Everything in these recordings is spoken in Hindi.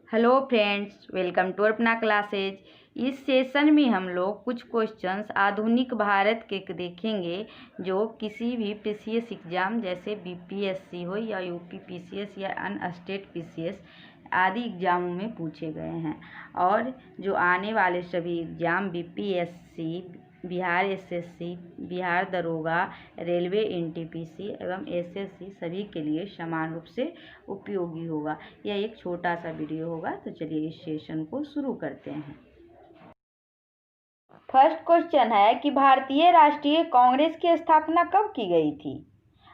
हेलो फ्रेंड्स, वेलकम टू अपना क्लासेज। इस सेशन में हम लोग कुछ क्वेश्चंस आधुनिक भारत के देखेंगे जो किसी भी पीसीएस एग्ज़ाम जैसे बीपीएससी हो या यूपी पीसीएस या अन्य स्टेट पीसीएस आदि एग्ज़ामों में पूछे गए हैं। और जो आने वाले सभी exam BPSC, Bihar SSC, Bihar दरोगा, रेलवे एनटीपीसी एवं एसएससी सभी के लिए समान रूप से उपयोगी होगा। यह एक छोटा सा वीडियो होगा, तो चलिए इस सेशन को शुरू करते हैं। फर्स्ट क्वेश्चन है कि भारतीय राष्ट्रीय कांग्रेस की स्थापना कब की गई थी?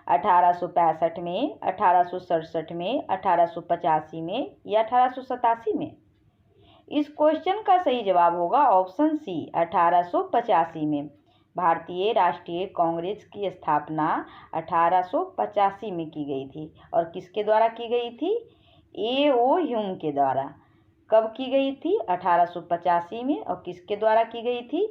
1865 में, 1867 में, 1885 में या 1887 में? इस क्वेश्चन का सही जवाब होगा ऑप्शन सी, 1885 में। भारतीय राष्ट्रीय कांग्रेस की स्थापना 1885 में की गई थी और किसके द्वारा की गई थी? ए.ओ. ह्यूम के द्वारा। कब की गई थी? 1885 में। और किसके द्वारा की गई थी?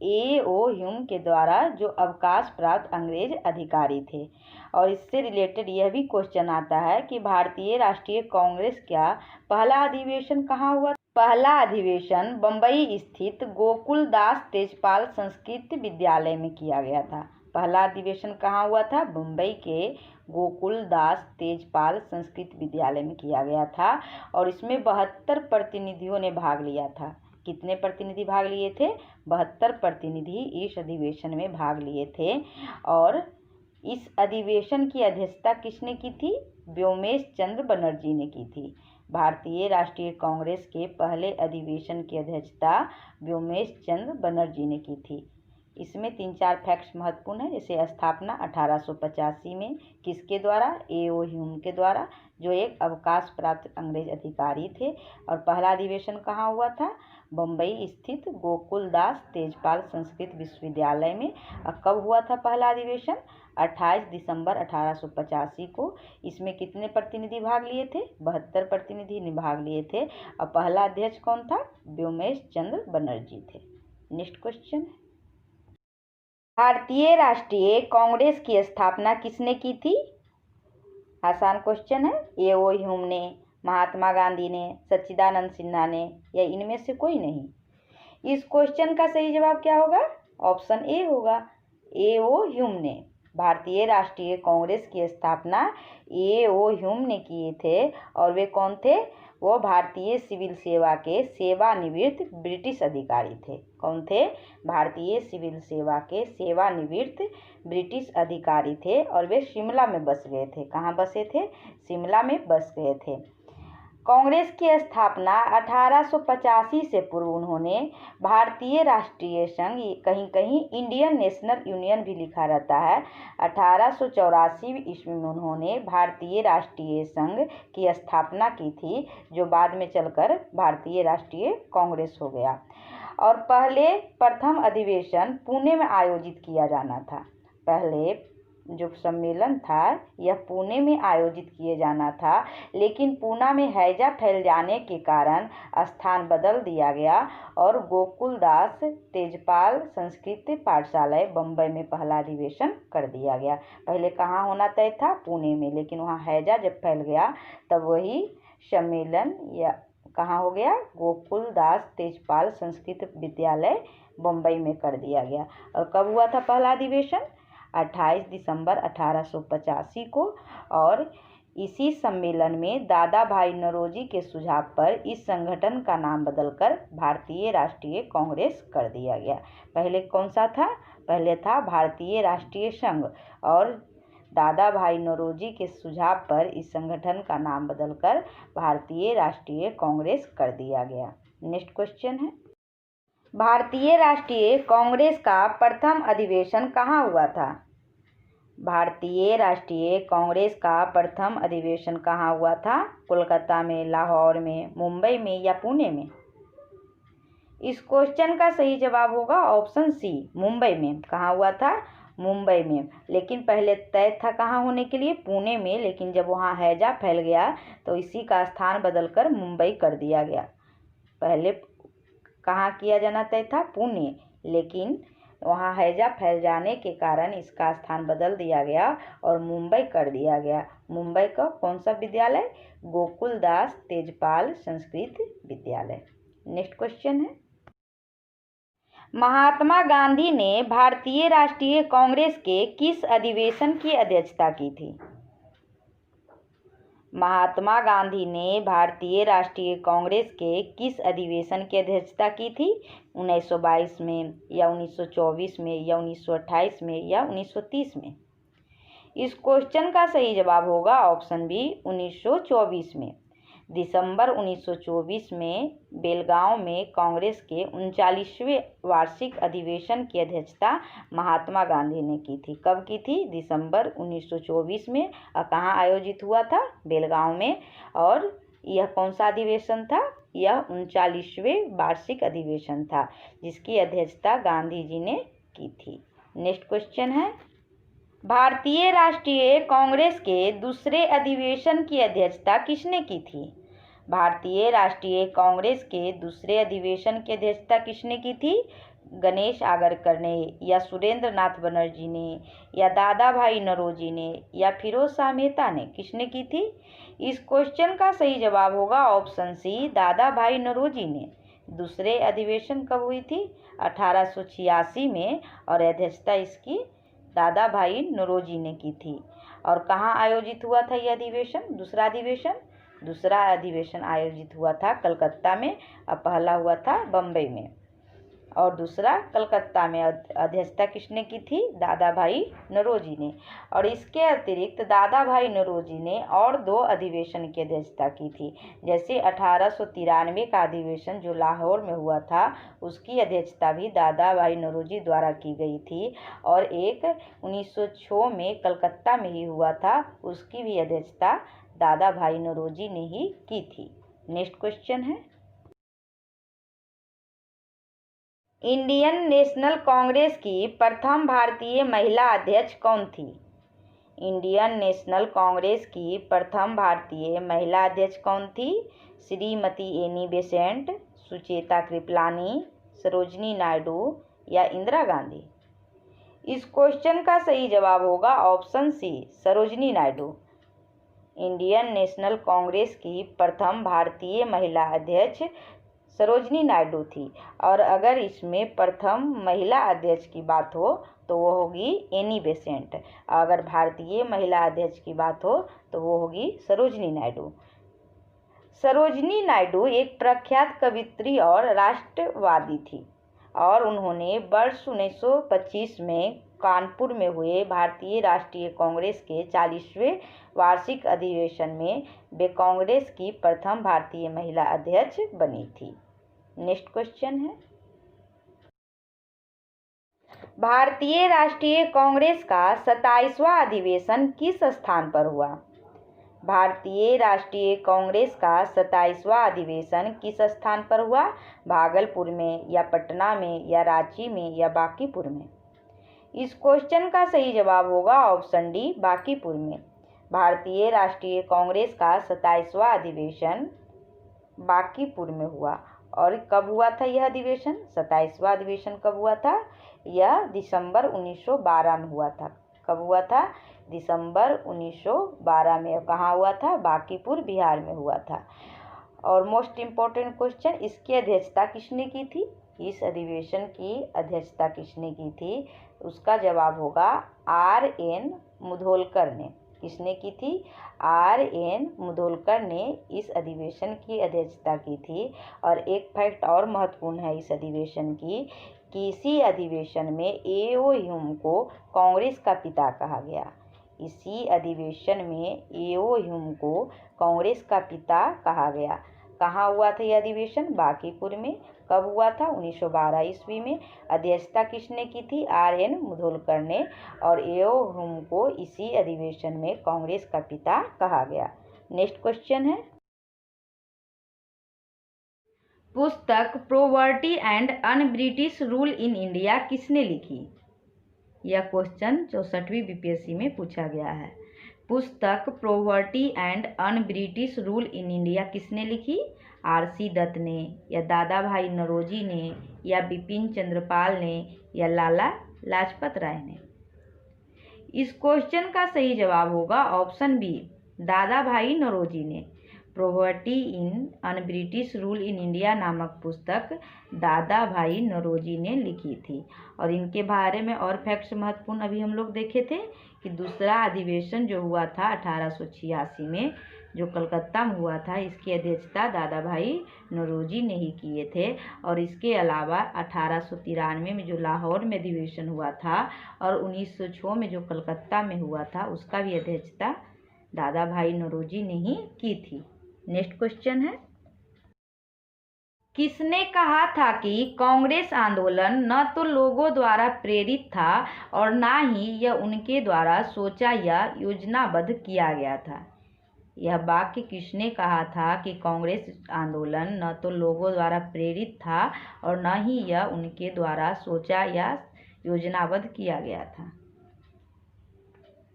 ए.ओ. ह्यूम के द्वारा, जो अवकाश प्राप्त अंग्रेज अधिकारी थे। और इससे रिलेटेड यह भी क्वेश्चन आता है कि भारतीय राष्ट्रीय कांग्रेस का पहला अधिवेशन कहाँ हुआ? पहला अधिवेशन बम्बई स्थित गोकुलदास तेजपाल संस्कृत विद्यालय में किया गया था। पहला अधिवेशन कहाँ हुआ था? मुंबई के गोकुलदास तेजपाल संस्कृत विद्यालय में किया गया था और इसमें 72 प्रतिनिधियों ने भाग लिया था। कितने प्रतिनिधि भाग लिए थे? 72 प्रतिनिधि इस अधिवेशन में भाग लिए थे। और इस अधिवेशन की अध्यक्षता किसने की थी? व्योमेश चंद्र बनर्जी ने की थी। भारतीय राष्ट्रीय कांग्रेस के पहले अधिवेशन की अध्यक्षता व्योमेश चंद्र बनर्जी ने की थी। इसमें 3-4 फैक्ट्स महत्वपूर्ण है, जैसे स्थापना 1885 में किसके द्वारा? ए.ओ. ह्यूम के द्वारा, जो एक अवकाश प्राप्त अंग्रेज अधिकारी थे। और पहला अधिवेशन कहाँ हुआ था? बम्बई स्थित गोकुलदास तेजपाल संस्कृत विश्वविद्यालय में। और कब हुआ था पहला अधिवेशन? 28 दिसंबर 1885 को। इसमें कितने प्रतिनिधि भाग लिए थे? 72 प्रतिनिधि ने भाग लिए थे। और पहला अध्यक्ष कौन था? व्योमेश चंद्र बनर्जी थे। नेक्स्ट क्वेश्चन, भारतीय राष्ट्रीय कांग्रेस की स्थापना किसने की थी? आसान क्वेश्चन है। ए.ओ. ह्यूम ने, महात्मा गांधी ने, सच्चिदानंद सिन्हा ने या इनमें से कोई नहीं? इस क्वेश्चन का सही जवाब क्या होगा? ऑप्शन ए होगा, ए.ओ. ह्यूम ने। भारतीय राष्ट्रीय कांग्रेस की स्थापना ए.ओ. ह्यूम ने किए थे। और वे कौन थे? वो भारतीय सिविल सेवा के सेवानिवृत्त ब्रिटिश अधिकारी थे। कौन थे? भारतीय सिविल सेवा के सेवानिवृत्त ब्रिटिश अधिकारी थे और वे शिमला में बस गए थे। कहाँ बसे थे? शिमला में बस गए थे। कांग्रेस की स्थापना 1885 से पूर्व उन्होंने भारतीय राष्ट्रीय संघ, कहीं कहीं इंडियन नेशनल यूनियन भी लिखा रहता है, 1884 ईस्वी में उन्होंने भारतीय राष्ट्रीय संघ की स्थापना की थी, जो बाद में चलकर भारतीय राष्ट्रीय कांग्रेस हो गया। और प्रथम अधिवेशन पुणे में आयोजित किया जाना था। पहले जो सम्मेलन था यह पुणे में आयोजित किए जाना था, लेकिन पुणे में हैजा फैल जाने के कारण स्थान बदल दिया गया और गोकुलदास तेजपाल संस्कृत पाठशाला बम्बई में पहला अधिवेशन कर दिया गया। पहले कहाँ होना तय था? पुणे में, लेकिन वहाँ हैजा जब फैल गया तब वही सम्मेलन या कहाँ हो गया? गोकुलदास तेजपाल संस्कृत विद्यालय बम्बई में कर दिया गया। और कब हुआ था पहला अधिवेशन? 28 दिसंबर 1885 को। और इसी सम्मेलन में दादा भाई नौरोजी के सुझाव पर इस संगठन का नाम बदलकर भारतीय राष्ट्रीय कांग्रेस कर दिया गया। पहले कौन सा था? पहले था भारतीय राष्ट्रीय संघ और दादा भाई नौरोजी के सुझाव पर इस संगठन का नाम बदलकर भारतीय राष्ट्रीय कांग्रेस कर दिया गया। नेक्स्ट क्वेश्चन है, भारतीय राष्ट्रीय कांग्रेस का प्रथम अधिवेशन कहाँ हुआ था? भारतीय राष्ट्रीय कांग्रेस का प्रथम अधिवेशन कहाँ हुआ था? कोलकाता में, लाहौर में, मुंबई में या पुणे में? इस क्वेश्चन का सही जवाब होगा ऑप्शन सी, मुंबई में। कहाँ हुआ था? मुंबई में। लेकिन पहले तय था कहाँ होने के लिए? पुणे में, लेकिन जब वहाँ हैजा फैल गया तो इसी का स्थान बदलकर मुंबई कर दिया गया। पहले कहाँ किया जाना तय था? पुणे, लेकिन वहाँ हैजा फैल जाने के कारण इसका स्थान बदल दिया गया और मुंबई कर दिया गया। मुंबई का कौन सा विद्यालय? गोकुलदास तेजपाल संस्कृत विद्यालय। नेक्स्ट क्वेश्चन है, महात्मा गांधी ने भारतीय राष्ट्रीय कांग्रेस के किस अधिवेशन की अध्यक्षता की थी? महात्मा गांधी ने भारतीय राष्ट्रीय कांग्रेस के किस अधिवेशन की अध्यक्षता की थी? 1922 में या 1924 में या 1928 में या 1930 में? इस क्वेश्चन का सही जवाब होगा ऑप्शन बी 1924 में। दिसंबर 1924 में बेलगांव में कांग्रेस के 39वें वार्षिक अधिवेशन की अध्यक्षता महात्मा गांधी ने की थी। कब की थी? दिसंबर 1924 में। और कहाँ आयोजित हुआ था? बेलगांव में। और यह कौन सा अधिवेशन था? यह 39वें वार्षिक अधिवेशन था जिसकी अध्यक्षता गांधी जी ने की थी। नेक्स्ट क्वेश्चन है, भारतीय राष्ट्रीय कांग्रेस के दूसरे अधिवेशन की अध्यक्षता किसने की थी? भारतीय राष्ट्रीय कांग्रेस के दूसरे अधिवेशन की अध्यक्षता किसने की थी? गणेश आगरकर ने या सुरेंद्र नाथ बनर्जी ने या दादा भाई नौरोजी ने या फिरोज शाह मेहता ने? किसने की थी? इस क्वेश्चन का सही जवाब होगा ऑप्शन सी दादा भाई नौरोजी ने। दूसरे अधिवेशन कब हुई थी? 1886 में और अध्यक्षता इसकी दादा भाई नौरोजी ने की थी। और कहाँ आयोजित हुआ था यह अधिवेशन? दूसरा अधिवेशन आयोजित हुआ था कलकत्ता में और पहला हुआ था बम्बई में और दूसरा कलकत्ता में। अध्यक्षता किसने की थी? दादा भाई नौरोजी ने। और इसके अतिरिक्त दादा भाई नौरोजी ने और 2 अधिवेशन की अध्यक्षता की थी। जैसे 1893 का अधिवेशन जो लाहौर में हुआ था उसकी अध्यक्षता भी दादा भाई नौरोजी द्वारा की गई थी और एक 1906 में कलकत्ता में ही हुआ था, उसकी भी अध्यक्षता दादा भाई नौरोजी ने ही की थी। नेक्स्ट क्वेश्चन है, इंडियन नेशनल कांग्रेस की प्रथम भारतीय महिला अध्यक्ष कौन थी? इंडियन नेशनल कांग्रेस की प्रथम भारतीय महिला अध्यक्ष कौन थी? श्रीमती एनी बेसेंट, सुचेता कृपलानी, सरोजनी नायडू या इंदिरा गांधी? इस क्वेश्चन का सही जवाब होगा option C Sarojini Naidu. Indian National Congress की प्रथम भारतीय महिला अध्यक्ष सरोजनी नायडू थी। और अगर इसमें प्रथम महिला अध्यक्ष की बात हो तो वो होगी एनी बेसेंट। अगर भारतीय महिला अध्यक्ष की बात हो तो वो होगी सरोजनी नायडू। सरोजनी नायडू एक प्रख्यात कवयित्री और राष्ट्रवादी थी और उन्होंने वर्ष 1925 में कानपुर में हुए भारतीय राष्ट्रीय कांग्रेस के 40वें वार्षिक अधिवेशन में वे कांग्रेस की प्रथम भारतीय महिला अध्यक्ष बनी थी। नेक्स्ट क्वेश्चन है, भारतीय राष्ट्रीय कांग्रेस का 27वां अधिवेशन किस स्थान पर हुआ? भारतीय राष्ट्रीय कांग्रेस का 27वां अधिवेशन किस स्थान पर हुआ? भागलपुर में या पटना में या रांची में या बांकीपुर में? इस क्वेश्चन का सही जवाब होगा ऑप्शन डी बांकीपुर में। भारतीय राष्ट्रीय कांग्रेस का 27वां अधिवेशन बांकीपुर में हुआ। और कब हुआ था यह अधिवेशन? 27वां अधिवेशन कब हुआ था? यह दिसंबर 1912 में हुआ था। कब हुआ था? दिसंबर 1912 में। कहाँ हुआ था? बांकीपुर बिहार में हुआ था। और मोस्ट इम्पोर्टेंट क्वेश्चन, इसकी अध्यक्षता किसने की थी? इस अधिवेशन की अध्यक्षता किसने की थी? उसका जवाब होगा R.N. मुधोलकर ने। किसने की थी? R.N. मुधोलकर ने इस अधिवेशन की अध्यक्षता की थी। और एक फैक्ट और महत्वपूर्ण है इस अधिवेशन की कि इसी अधिवेशन में A.O. ह्यूम को कांग्रेस का पिता कहा गया। इसी अधिवेशन में A.O. ह्यूम को कांग्रेस का पिता कहा गया। कहाँ हुआ था यह अधिवेशन? बांकीपुर में। कब हुआ था? 1912 ईस्वी में। अध्यक्षता किसने की थी? R.N. मुधोलकर ने। और A.O. ह्यूम को इसी अधिवेशन में कांग्रेस का पिता कहा गया। नेक्स्ट क्वेश्चन है, पुस्तक poverty and un British rule in India किसने लिखी? यह क्वेश्चन 64वीं बीपीएससी में पूछा गया है। पुस्तक poverty and un British rule in India किसने लिखी? R.C. दत्त ने या दादा भाई नौरोजी ने या बिपिन चंद्रपाल ने या लाला लाजपत राय ने। इस क्वेश्चन का सही जवाब होगा ऑप्शन बी, दादा भाई नौरोजी ने। Poverty in un British rule in India नामक पुस्तक दादा भाई नौरोजी ने लिखी थी। और इनके बारे में और फैक्ट्स महत्वपूर्ण अभी हम लोग देखे थे कि दूसरा अधिवेशन जो हुआ था 1886 में, जो कलकत्ता में हुआ था, इसकी अध्यक्षता दादा भाई नौरोजी ने ही किए थे। और इसके अलावा 1893 में जो लाहौर में अधिवेशन हुआ था और 1906 में जो कलकत्ता में हुआ था, उसका भी अध्यक्षता दादा भाई नौरोजी ने ही की थी। नेक्स्ट क्वेश्चन है, किसने कहा था कि कांग्रेस आंदोलन न तो लोगों द्वारा प्रेरित था और ना ही यह उनके द्वारा सोचा या योजनाबद्ध किया गया था? यह वाक्य किसने कहा था कि कांग्रेस आंदोलन न तो लोगों द्वारा प्रेरित था और न ही यह उनके द्वारा सोचा या योजनाबद्ध किया गया था?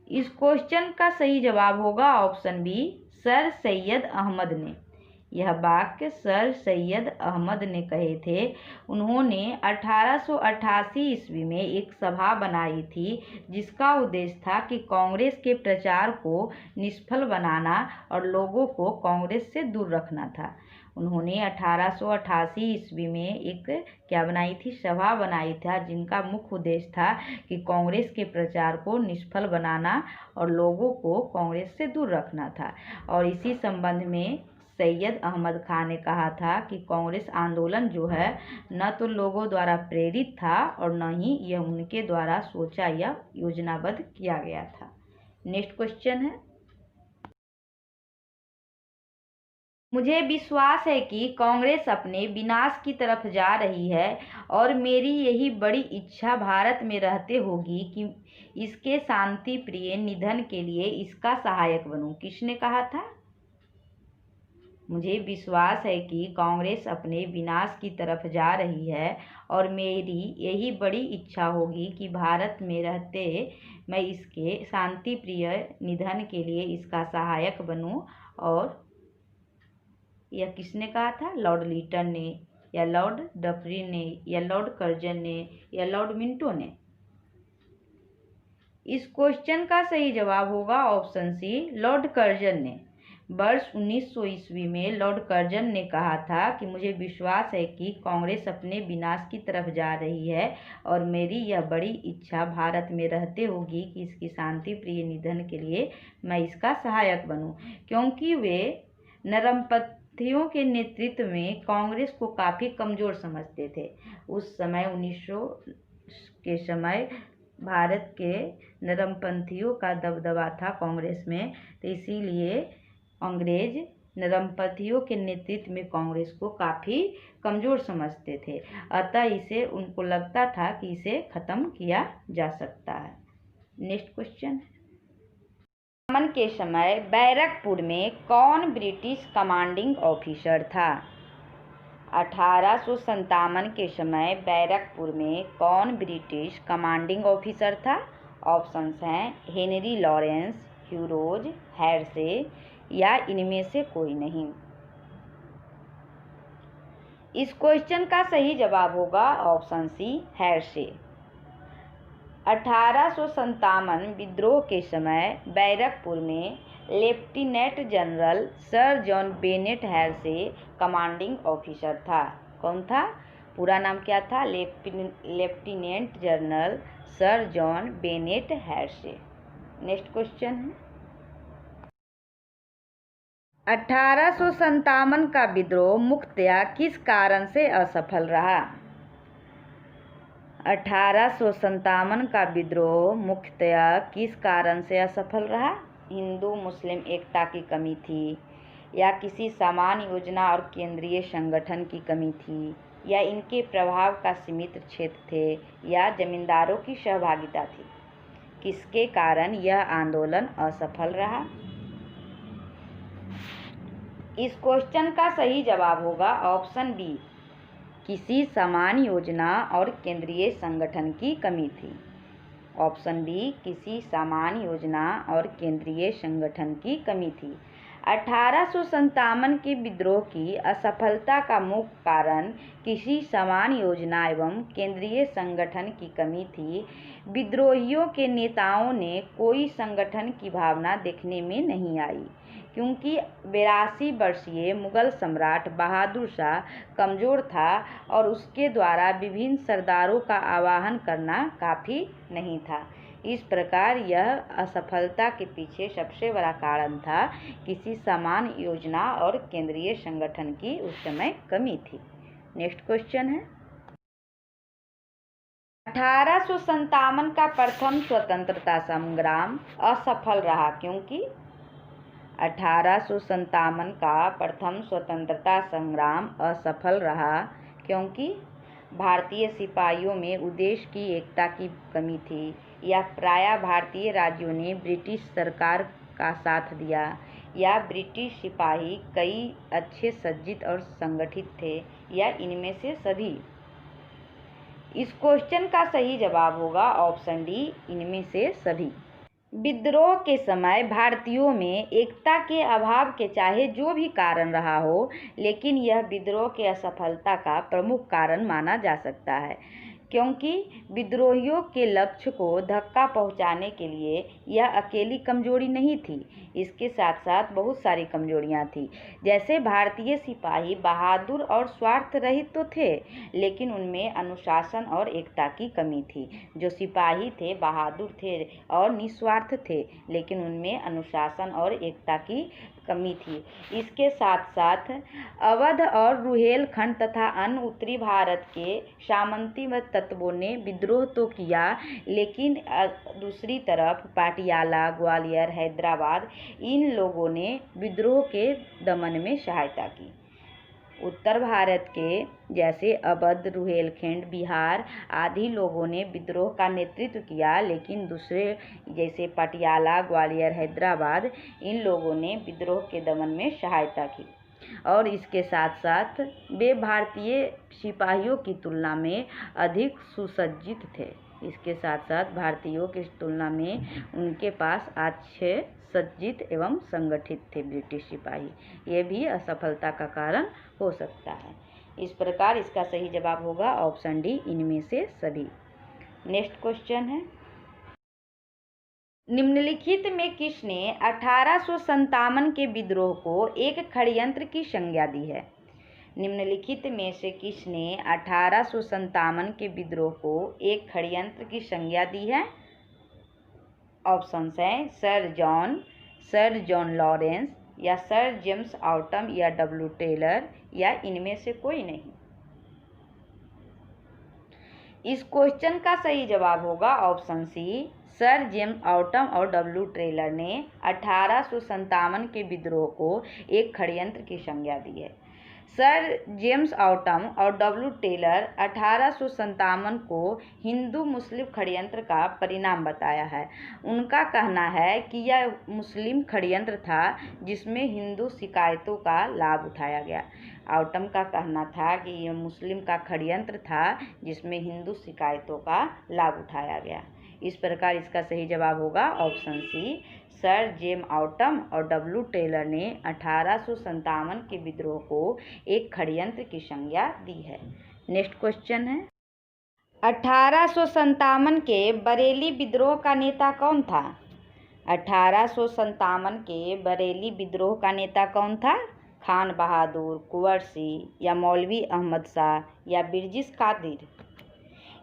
इस क्वेश्चन का सही जवाब होगा option B, sir Syed Ahmad ने। यह वाक्य सर सैयद अहमद ने कहे थे। उन्होंने 1888 ईस्वी में एक सभा बनाई थी जिसका उद्देश्य था कि कांग्रेस के प्रचार को निष्फल बनाना और लोगों को कांग्रेस से दूर रखना था। उन्होंने 1888 ईस्वी में एक क्या बनाई थी, सभा बनाई था, जिनका मुख्य उद्देश्य था कि कांग्रेस के प्रचार को निष्फल बनाना और लोगों को कांग्रेस से दूर रखना था। और इसी संबंध में सैयद अहमद खान ने कहा था कि कांग्रेस आंदोलन जो है न तो लोगों द्वारा प्रेरित था और न ही यह उनके द्वारा सोचा या योजनाबद्ध किया गया था। नेक्स्ट क्वेश्चन है, मुझे विश्वास है कि कांग्रेस अपने विनाश की तरफ जा रही है और मेरी यही बड़ी इच्छा भारत में रहते होगी कि इसके शांति प्रिय निधन के लिए इसका सहायक बनूं। किसने कहा था? मुझे विश्वास है कि कांग्रेस अपने विनाश की तरफ जा रही है और मेरी यही बड़ी इच्छा होगी कि भारत में रहते मैं इसके शांति प्रिय निधन के लिए इसका सहायक बनूं। और यह किसने कहा था? लॉर्ड लिटन ने या लॉर्ड डफरिन ने या लॉर्ड कर्जन ने या लॉर्ड मिंटो ने? इस क्वेश्चन का सही जवाब होगा ऑप्शन सी, लॉर्ड कर्जन ने। वर्ष 1900 ईस्वी में लॉर्ड कर्जन ने कहा था कि मुझे विश्वास है कि कांग्रेस अपने विनाश की तरफ जा रही है और मेरी यह बड़ी इच्छा भारत में रहते होगी कि इसकी शांति प्रिय निधन के लिए मैं इसका सहायक बनूं, क्योंकि वे नरमपंथियों के नेतृत्व में कांग्रेस को काफ़ी कमज़ोर समझते थे। उस समय 1900 के समय भारत के नरमपंथियों का दबदबा था कांग्रेस में, तो इसीलिए अंग्रेज नरमपंथियों के नेतृत्व में कांग्रेस को काफ़ी कमज़ोर समझते थे। अतः इसे उनको लगता था कि इसे ख़त्म किया जा सकता है। नेक्स्ट क्वेश्चन, संतामन के समय बैरकपुर में कौन ब्रिटिश कमांडिंग ऑफिसर था? 1857 के समय बैरकपुर में कौन ब्रिटिश कमांडिंग ऑफिसर था? ऑप्शंस हैं हेनरी लॉरेंस, ह्यू रोज, हेर्से या इनमें से कोई नहीं। इस क्वेश्चन का सही जवाब होगा ऑप्शन सी, हेर्से। 1857 विद्रोह के समय बैरकपुर में lieutenant general sir John Bennet Hearsey commanding officer था। कौन था? पूरा नाम क्या था? Lieutenant general sir John Bennet Hearsey. Next question है, 1857 का विद्रोह मुख्यतया किस कारण से असफल रहा? 1857 का विद्रोह मुख्यतया किस कारण से असफल रहा? हिंदू मुस्लिम एकता की कमी थी, या किसी समान योजना और केंद्रीय संगठन की कमी थी, या इनके प्रभाव का सीमित क्षेत्र थे, या जमींदारों की सहभागिता थी? किसके कारण यह आंदोलन असफल रहा? इस क्वेश्चन का सही जवाब होगा ऑप्शन बी, किसी समान योजना और केंद्रीय संगठन की कमी थी। ऑप्शन बी, किसी समान योजना और केंद्रीय संगठन की कमी थी। 1857 के विद्रोह की असफलता का मुख्य कारण किसी समान योजना एवं केंद्रीय संगठन की कमी थी। विद्रोहियों के नेताओं ने कोई संगठन की भावना देखने में नहीं आई, क्योंकि 82 वर्षीय मुगल सम्राट बहादुर शाह कमज़ोर था और उसके द्वारा विभिन्न सरदारों का आवाहन करना काफ़ी नहीं था। इस प्रकार यह असफलता के पीछे सबसे बड़ा कारण था किसी समान योजना और केंद्रीय संगठन की उस समय कमी थी। नेक्स्ट क्वेश्चन है, 1857 का प्रथम स्वतंत्रता संग्राम असफल रहा क्योंकि 1857 का प्रथम स्वतंत्रता संग्राम असफल रहा क्योंकि भारतीय सिपाहियों में उद्देश्य की एकता की कमी थी, या प्रायः भारतीय राज्यों ने ब्रिटिश सरकार का साथ दिया, या ब्रिटिश सिपाही कई अच्छे सज्जित और संगठित थे, या इनमें से सभी। इस क्वेश्चन का सही जवाब होगा ऑप्शन डी, इनमें से सभी। विद्रोह के समय भारतीयों में एकता के अभाव के चाहे जो भी कारण रहा हो, लेकिन यह विद्रोह के असफलता का प्रमुख कारण माना जा सकता है, क्योंकि विद्रोहियों के लक्ष्य को धक्का पहुंचाने के लिए यह अकेली कमजोरी नहीं थी, इसके साथ साथ बहुत सारी कमजोरियां थी। जैसे भारतीय सिपाही बहादुर और स्वार्थ रहित तो थे, लेकिन उनमें अनुशासन और एकता की कमी थी। जो सिपाही थे बहादुर थे और निस्वार्थ थे, लेकिन उनमें अनुशासन और एकता की कमी थी। इसके साथ साथ अवध और रुहेलखंड तथा अन्य उत्तरी भारत के सामंती तत्वों ने विद्रोह तो किया, लेकिन दूसरी तरफ पाटियाला, ग्वालियर, हैदराबाद, इन लोगों ने विद्रोह के दमन में सहायता की। उत्तर भारत के जैसे अवध, रुहेलखंड, बिहार आदि लोगों ने विद्रोह का नेतृत्व किया, लेकिन दूसरे जैसे पटियाला, ग्वालियर, हैदराबाद, इन लोगों ने विद्रोह के दमन में सहायता की। और इसके साथ साथ वे भारतीय सिपाहियों की तुलना में अधिक सुसज्जित थे। इसके साथ साथ भारतीयों की तुलना में उनके पास अच्छे सज्जित एवं संगठित थे ब्रिटिश सिपाही। ये भी असफलता का कारण हो सकता है। इस प्रकार इसका सही जवाब होगा ऑप्शन डी, इनमें से सभी। नेक्स्ट क्वेश्चन है, निम्नलिखित में किसने 1857 के विद्रोह को एक षड्यंत्र की संज्ञा दी है? निम्नलिखित में से किसने 1857 के विद्रोह को एक षड्यंत्र की संज्ञा दी है? ऑप्शंस हैं सर जॉन लॉरेंस, या सर जेम्स ऑटम, या डब्ल्यू टेलर, या इनमें से कोई नहीं। इस क्वेश्चन का सही जवाब होगा option C, sir James Outram और डब्ल्यू टेलर ने 1857 के विद्रोह को एक षड्यंत्र की संज्ञा दी है। सर जेम्स ऑटम और डब्ल्यू टेलर 1857 को हिंदू मुस्लिम षड्यंत्र का परिणाम बताया है। उनका कहना है कि यह मुस्लिम षड्यंत्र था जिसमें हिंदू शिकायतों का लाभ उठाया गया। ऑटम का कहना था कि यह मुस्लिम का षड्यंत्र था जिसमें हिंदू शिकायतों का लाभ उठाया गया। इस प्रकार इसका सही जवाब होगा option C, sir James Outram और डब्ल्यू टेलर ने 1857 के विद्रोह को एक षड्यंत्र की संज्ञा दी है। नेक्स्ट क्वेश्चन है, 1857 के बरेली विद्रोह का नेता कौन था? 1857 के बरेली विद्रोह का नेता कौन था? खान बहादुर, कुंवर सिंह, या मौलवी अहमद शाह, या बिरजिस कादिर?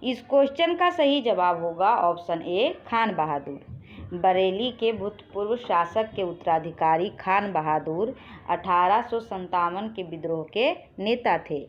इस क्वेश्चन का सही जवाब होगा ऑप्शन ए, खान बहादुर। बरेली के भूतपूर्व शासक के उत्तराधिकारी खान बहादुर 1857 के विद्रोह के नेता थे।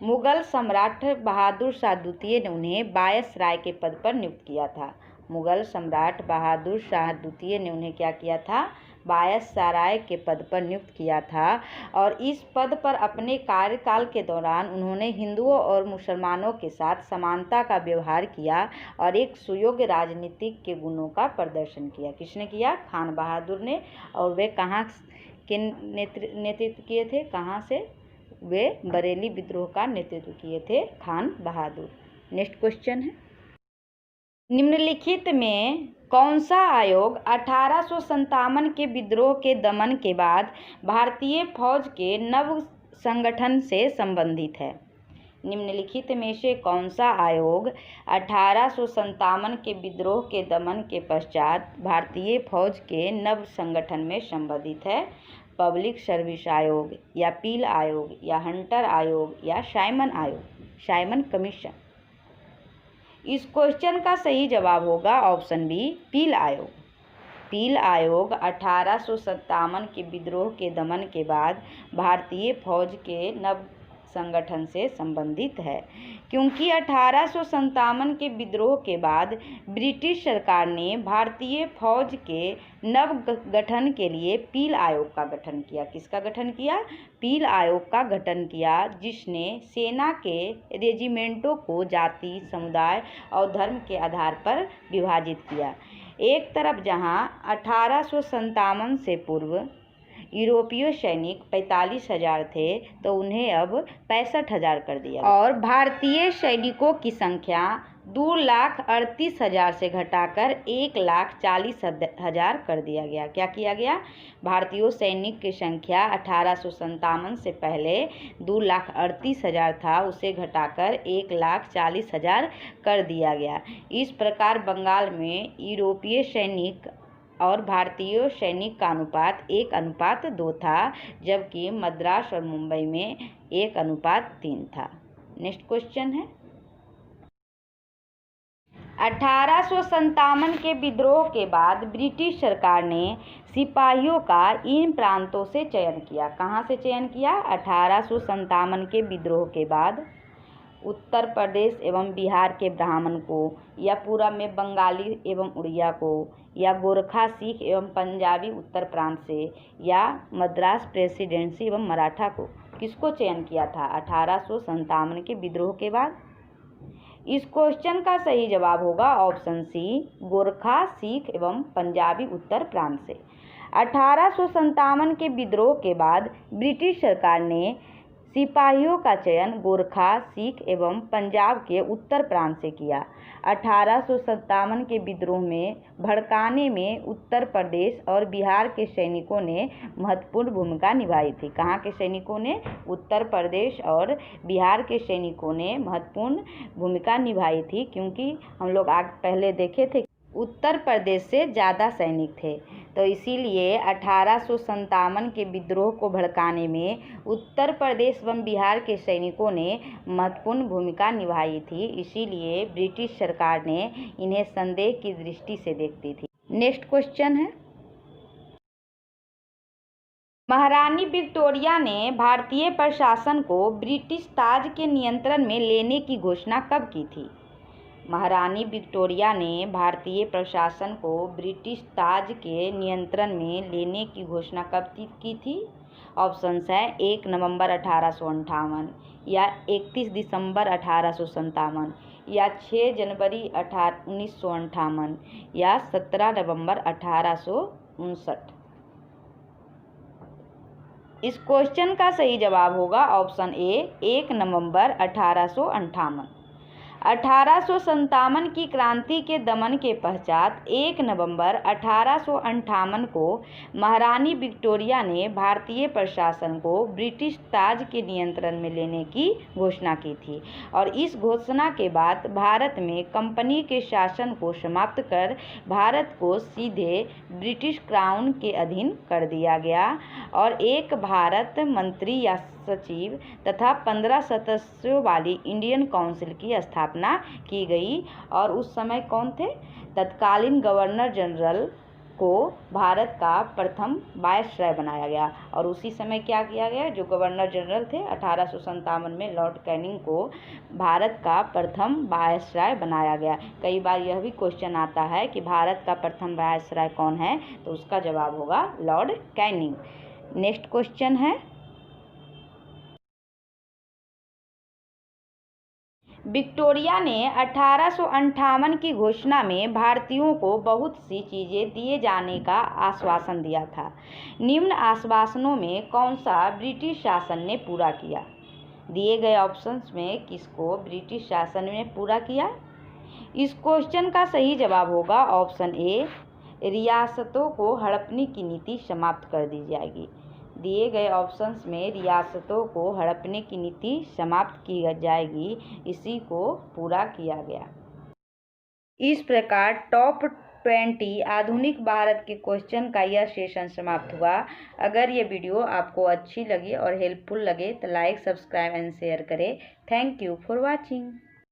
मुगल सम्राट बहादुर शाह द्वितीय ने उन्हें वायसराय के पद पर नियुक्त किया था। मुगल सम्राट बहादुर शाह द्वितीय ने उन्हें क्या किया था? वायसराय के पद पर नियुक्त किया था, और इस पद पर अपने कार्यकाल के दौरान उन्होंने हिंदुओं और मुसलमानों के साथ समानता का व्यवहार किया और एक सुयोग्य राजनीतिक के गुणों का प्रदर्शन किया। किसने किया? खान बहादुर ने। और वे कहाँ के नेतृत्व किए थे? कहाँ से? वे बरेली विद्रोह का नेतृत्व किए थे खान बहादुर। नेक्स्ट क्वेश्चन है, निम्नलिखित में कौन सा आयोग 1857 के विद्रोह के दमन के बाद भारतीय फौज के नव संगठन से संबंधित है? निम्नलिखित में से कौन सा आयोग 1857 के विद्रोह के दमन के पश्चात भारतीय फौज के नव संगठन में संबंधित है? पब्लिक सर्विस आयोग, या पील आयोग, या हंटर आयोग, या साइमन आयोग, साइमन कमीशन? इस क्वेश्चन का सही जवाब होगा ऑप्शन बी, पील आयोग। पील आयोग 1857 के विद्रोह के दमन के बाद भारतीय फौज के नव संगठन से संबंधित है, क्योंकि 1857 के विद्रोह के बाद ब्रिटिश सरकार ने भारतीय फौज के नव गठन के लिए पील आयोग का गठन किया। किसका गठन किया? पील आयोग का गठन किया, जिसने सेना के रेजिमेंटों को जाति, समुदाय और धर्म के आधार पर विभाजित किया। एक तरफ जहां 1857 से पूर्व यूरोपीय सैनिक 45,000 थे, तो उन्हें अब 65,000 कर दिया, और भारतीय सैनिकों की संख्या 2,38,000 से घटाकर 1,40,000 कर दिया गया। क्या किया गया? भारतीय सैनिक की संख्या 1857 से पहले 2,38,000 था, उसे घटाकर 1,40,000 कर दिया गया। इस प्रकार बंगाल में यूरोपीय सैनिक और भारतीय सैनिक का अनुपात 1:2 था, जबकि मद्रास और मुंबई में 1:3 था। नेक्स्ट क्वेश्चन है, 1857 के विद्रोह के बाद ब्रिटिश सरकार ने सिपाहियों का इन प्रांतों से चयन किया। कहाँ से चयन किया? 1857 के विद्रोह के बाद उत्तर प्रदेश एवं बिहार के ब्राह्मण को, या पूरब में बंगाली एवं उड़िया को, या गोरखा, सिख एवं पंजाबी उत्तर प्रांत से, या मद्रास प्रेसिडेंसी एवं मराठा को। किसको चयन किया था 1857 के विद्रोह के बाद? इस क्वेश्चन का सही जवाब होगा ऑप्शन सी, गोरखा, सिख एवं पंजाबी उत्तर प्रांत से। 1857 के विद्रोह के बाद ब्रिटिश सरकार ने सिपाहियों का चयन गोरखा, सिख एवं पंजाब के उत्तर प्रांत से किया। 1857 के विद्रोह में भड़काने में उत्तर प्रदेश और बिहार के सैनिकों ने महत्वपूर्ण भूमिका निभाई थी। कहाँ के सैनिकों ने? उत्तर प्रदेश और बिहार के सैनिकों ने महत्वपूर्ण भूमिका निभाई थी, क्योंकि हम लोग पहले देखे थे उत्तर प्रदेश से ज़्यादा सैनिक थे, तो इसीलिए 1857 के विद्रोह को भड़काने में उत्तर प्रदेश एवं बिहार के सैनिकों ने महत्वपूर्ण भूमिका निभाई थी। इसीलिए ब्रिटिश सरकार ने इन्हें संदेह की दृष्टि से देखती थी। नेक्स्ट क्वेश्चन है, महारानी विक्टोरिया ने भारतीय प्रशासन को ब्रिटिश ताज के नियंत्रण में लेने की घोषणा कब की थी? महारानी विक्टोरिया ने भारतीय प्रशासन को ब्रिटिश ताज के नियंत्रण में लेने की घोषणा कब की थी? ऑप्शंस है 1 नवंबर 1858, या 31 दिसंबर 1857, या 6 जनवरी 1958, या 17 नवंबर 1859। इस क्वेश्चन का सही जवाब होगा ऑप्शन ए, 1 नवंबर 1858। 1857 की क्रांति के दमन के पश्चात 1 नवंबर 1858 को महारानी विक्टोरिया ने भारतीय प्रशासन को ब्रिटिश ताज के नियंत्रण में लेने की घोषणा की थी, और इस घोषणा के बाद भारत में कंपनी के शासन को समाप्त कर भारत को सीधे ब्रिटिश क्राउन के अधीन कर दिया गया, और एक भारत मंत्री या सचिव तथा 15 सदस्यों वाली इंडियन काउंसिल की स्थापना की गई। और उस समय कौन थे? तत्कालीन गवर्नर जनरल को भारत का प्रथम वायसराय बनाया गया। और उसी समय क्या किया गया? जो गवर्नर जनरल थे 1857 में लॉर्ड कैनिंग को भारत का प्रथम वायसराय बनाया गया। कई बार यह भी क्वेश्चन आता है कि भारत का प्रथम वायसराय कौन है, तो उसका जवाब होगा लॉर्ड कैनिंग। नेक्स्ट क्वेश्चन है, विक्टोरिया ने 1858 की घोषणा में भारतीयों को बहुत सी चीज़ें दिए जाने का आश्वासन दिया था। निम्न आश्वासनों में कौन सा ब्रिटिश शासन ने पूरा किया? दिए गए ऑप्शंस में किसको ब्रिटिश शासन ने पूरा किया? इस क्वेश्चन का सही जवाब होगा ऑप्शन ए, रियासतों को हड़पने की नीति समाप्त कर दी जाएगी। दिए गए ऑप्शंस में रियासतों को हड़पने की नीति समाप्त की जाएगी, इसी को पूरा किया गया। इस प्रकार टॉप 20 आधुनिक भारत के क्वेश्चन का यह सेशन समाप्त हुआ। अगर ये वीडियो आपको अच्छी लगी और हेल्पफुल लगे तो लाइक, सब्सक्राइब एंड शेयर करें। Thank you for watching.